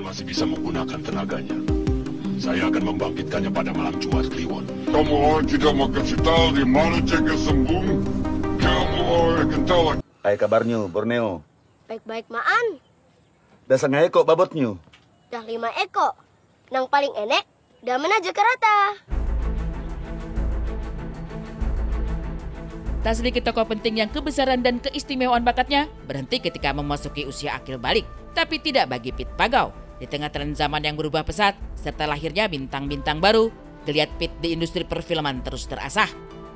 Kalian masih bisa menggunakan tenaganya. Saya akan membangkitkannya pada malam Jumat Kliwon. Kamu orang tidak mau kasih tahu di mana jaga sembung? Kamu orang akan tahu. Hai kabarnya, Borneo. Baik-baik maan. Dah sangai ekor babotnya. Dah 5 ekor. Nang paling enek, dah mana Jakarta. Tak sedikit tokoh penting yang kebesaran dan keistimewaan bakatnya berhenti ketika memasuki usia akil balik. Tapi tidak bagi Pit Pagau. Di tengah tren zaman yang berubah pesat, serta lahirnya bintang-bintang baru, geliat Pit di industri perfilman terus terasah.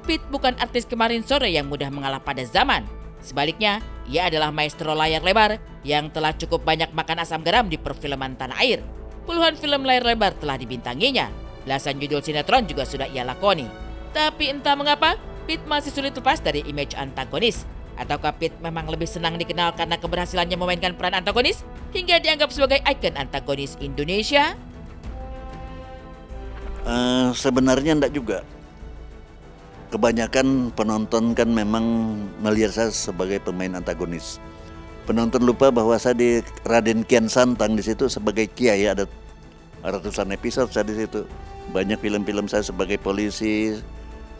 Pit bukan artis kemarin sore yang mudah mengalah pada zaman. Sebaliknya, ia adalah maestro layar lebar yang telah cukup banyak makan asam garam di perfilman tanah air. Puluhan film layar lebar telah dibintanginya. Belasan judul sinetron juga sudah ia lakoni. Tapi entah mengapa, Pit masih sulit lepas dari image antagonis. Ataukah Pit memang lebih senang dikenal karena keberhasilannya memainkan peran antagonis hingga dianggap sebagai ikon antagonis Indonesia? Sebenarnya enggak juga. Kebanyakan penonton kan memang melihat saya sebagai pemain antagonis. Penonton lupa bahwa saya di Raden Kian Santang di situ sebagai kiai, ada ratusan episode saya di situ. Banyak film-film saya sebagai polisi,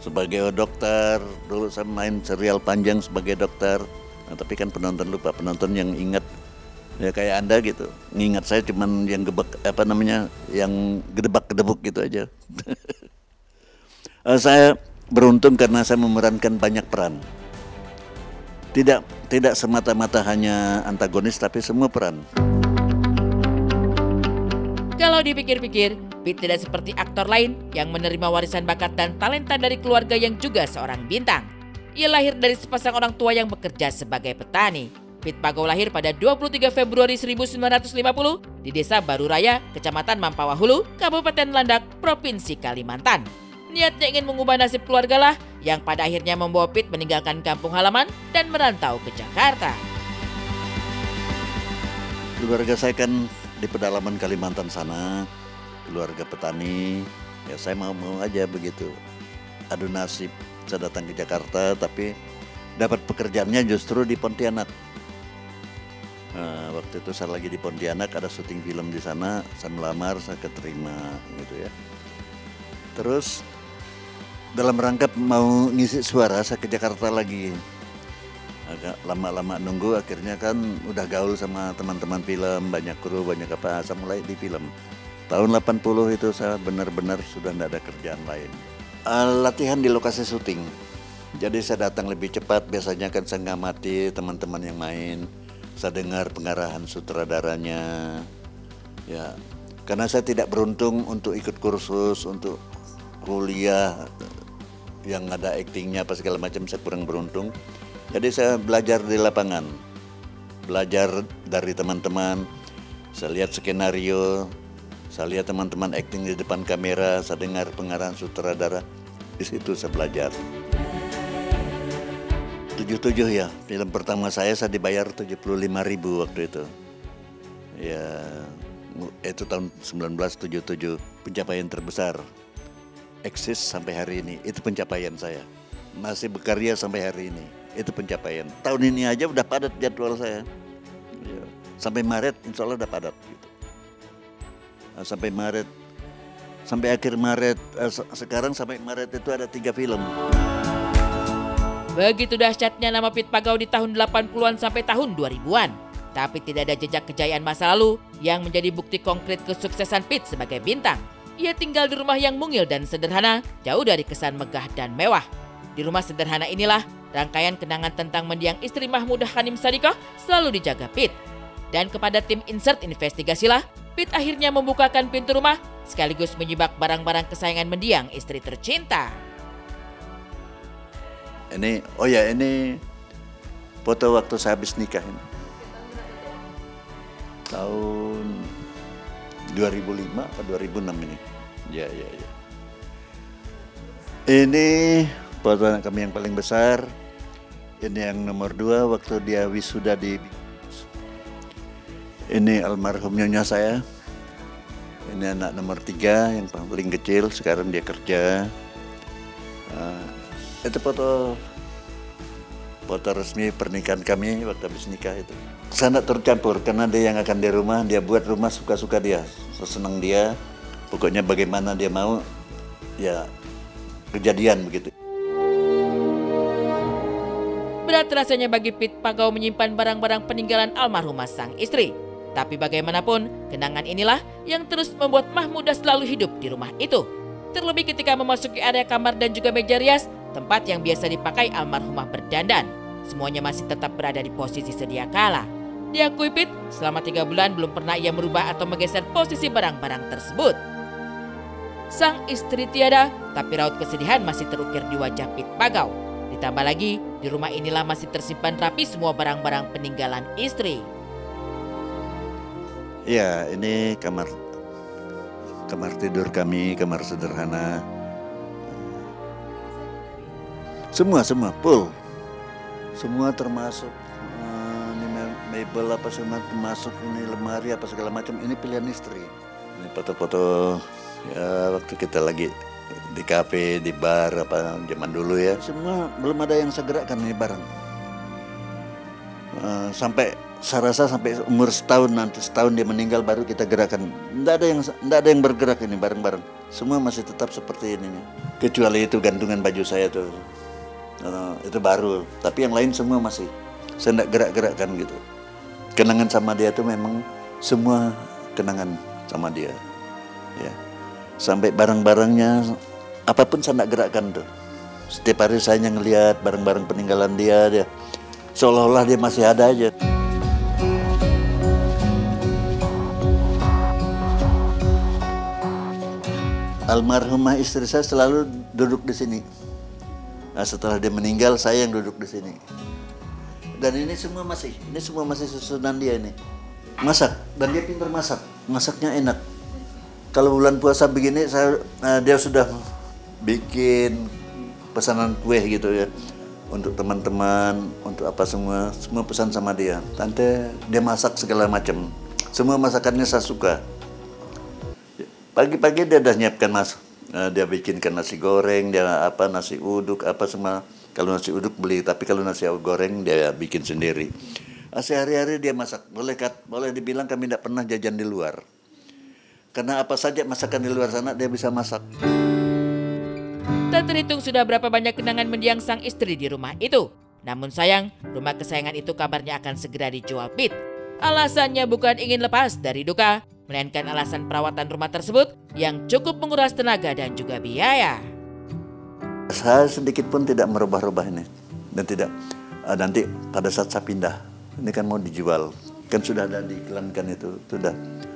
sebagai dokter, dulu saya main serial panjang sebagai dokter. Nah, tapi kan penonton lupa, penonton yang ingat ya kayak Anda gitu. Ngingat saya cuman yang yang gedebak-gedebuk gitu aja. Saya beruntung karena saya memerankan banyak peran. Tidak semata-mata hanya antagonis tapi semua peran. Kalau dipikir-pikir, Pit tidak seperti aktor lain yang menerima warisan bakat dan talenta dari keluarga yang juga seorang bintang. Ia lahir dari sepasang orang tua yang bekerja sebagai petani. Pit Pagau lahir pada 23 Februari 1950 di Desa Baru Raya, Kecamatan Mampawa Hulu, Kabupaten Landak, Provinsi Kalimantan. Niatnya ingin mengubah nasib keluarga lah yang pada akhirnya membawa Pit meninggalkan kampung halaman dan merantau ke Jakarta. Keluarga saya kan di pedalaman Kalimantan sana, keluarga petani, ya saya mau aja begitu. Adu nasib, saya datang ke Jakarta tapi dapat pekerjaannya justru di Pontianak. Nah, waktu itu saya lagi di Pontianak, ada syuting film di sana, saya melamar, saya keterima gitu ya. Terus dalam rangka mau ngisi suara, saya ke Jakarta lagi. Agak lama-lama nunggu, akhirnya kan udah gaul sama teman-teman film, banyak kru, banyak apa, saya mulai di film. Tahun 80 itu saya benar-benar sudah tidak ada kerjaan lain. Latihan di lokasi syuting. Jadi saya datang lebih cepat, biasanya kan saya ngamati teman-teman yang main. Saya dengar pengarahan sutradaranya. Ya, karena saya tidak beruntung untuk ikut kursus, untuk kuliah yang ada aktingnya apa segala macam, saya kurang beruntung. Jadi saya belajar di lapangan, belajar dari teman-teman, saya lihat skenario, saya lihat teman-teman akting di depan kamera, saya dengar pengarahan sutradara, di situ saya belajar. 77 ya, film pertama saya dibayar 75.000 waktu itu. Ya, itu tahun 1977, pencapaian terbesar. Eksis sampai hari ini, itu pencapaian saya. Masih berkarya sampai hari ini. Itu pencapaian. Tahun ini aja udah padat jadwal saya. Ya. Sampai Maret insya Allah udah padat. Gitu. Nah, sampai Maret, sampai akhir Maret, sekarang sampai Maret itu ada 3 film. Begitu dahsyatnya nama Pit Pagau di tahun 80-an sampai tahun 2000-an. Tapi tidak ada jejak kejayaan masa lalu yang menjadi bukti konkret kesuksesan Pit sebagai bintang. Ia tinggal di rumah yang mungil dan sederhana, jauh dari kesan megah dan mewah. Di rumah sederhana inilah rangkaian kenangan tentang mendiang istri Mahmudah Hanim Sadiqah selalu dijaga Pit. Dan kepada tim insert investigasilah, Pit akhirnya membukakan pintu rumah sekaligus menyibak barang-barang kesayangan mendiang istri tercinta. Ini foto waktu saya habis nikah ini. Tahun 2005 atau 2006 ini. Ya. Ini foto kami yang paling besar. Ini yang nomor 2 waktu dia wisuda di. Ini almarhum nyonya saya. Ini anak nomor 3 yang paling kecil, sekarang dia kerja. Itu foto foto resmi pernikahan kami waktu habis nikah itu. Sangat tercampur karena dia yang akan di rumah, dia buat rumah suka-suka dia, sesenang dia. Pokoknya bagaimana dia mau, ya kejadian begitu. Berat rasanya bagi Pit Pagau menyimpan barang-barang peninggalan almarhumah sang istri. Tapi bagaimanapun, kenangan inilah yang terus membuat Mahmudah selalu hidup di rumah itu. Terlebih ketika memasuki area kamar dan juga meja rias, tempat yang biasa dipakai almarhumah berdandan. Semuanya masih tetap berada di posisi sedia kala. Diakui Pit, selama 3 bulan belum pernah ia merubah atau menggeser posisi barang-barang tersebut. Sang istri tiada, tapi raut kesedihan masih terukir di wajah Pit Pagau. Ditambah lagi, di rumah inilah masih tersimpan rapi semua barang-barang peninggalan istri. Ya, ini kamar tidur kami, kamar sederhana. Semua full. Semua termasuk ini mebel apa semua termasuk, ini lemari apa segala macam, ini pilihan istri. Ini foto-foto ya waktu kita lagi di kafe, di bar apa zaman dulu ya. Semua belum ada yang saya gerakkan ini barang. Saya rasa sampai umur setahun, nanti setahun dia meninggal baru kita gerakan. Nggak ada yang bergerak ini bareng-bareng. Semua masih tetap seperti ini. Kecuali itu gantungan baju saya tuh. Itu baru. Tapi yang lain semua masih. Saya nggak gerak-gerakkan gitu. Kenangan sama dia tuh memang semua kenangan sama dia. Ya. Sampai barang-barangnya apapun saya nggak gerakkan tuh. Setiap hari saya ngelihat barang-barang peninggalan dia. Seolah-olah dia masih ada aja. Almarhumah istri saya selalu duduk di sini. Nah, setelah dia meninggal, saya yang duduk di sini. Dan ini semua masih susunan dia ini. Masak, dan dia pintar masak. Masaknya enak. Kalau bulan puasa begini, dia sudah bikin pesanan kue gitu ya. Untuk teman-teman, untuk apa semua pesan sama dia. Tante, dia masak segala macam. Semua masakannya saya suka. Pagi-pagi dia udah nyiapkan dia bikinkan nasi goreng, dia nasi uduk apa semua. Kalau nasi uduk beli, tapi kalau nasi goreng dia bikin sendiri. Sehari-hari dia masak. Boleh dibilang kami tidak pernah jajan di luar. Karena apa saja masakan di luar sana dia bisa masak. Tak terhitung sudah berapa banyak kenangan mendiang sang istri di rumah itu. Namun sayang, rumah kesayangan itu kabarnya akan segera dijual Pit. Alasannya bukan ingin lepas dari duka, melainkan alasan perawatan rumah tersebut yang cukup menguras tenaga dan juga biaya. Saya sedikit pun tidak merubah-rubah ini. Dan tidak, nanti pada saat saya pindah, ini kan mau dijual. Kan sudah ada diiklankan itu, sudah.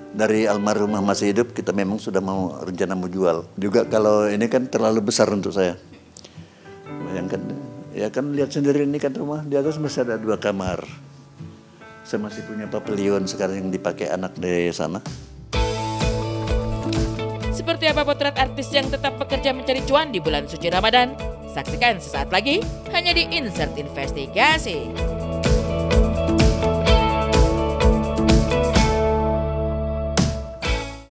Dari almarhumah masih hidup, kita memang sudah mau rencana mau jual. Juga kalau ini kan terlalu besar untuk saya. Bayangkan, ya kan lihat sendiri ini kan rumah, di atas masih ada 2 kamar. Saya masih punya pavilion sekarang yang dipakai anak dari sana. Seperti apa potret artis yang tetap bekerja mencari cuan di bulan suci Ramadan? Saksikan sesaat lagi hanya di Insert Investigasi.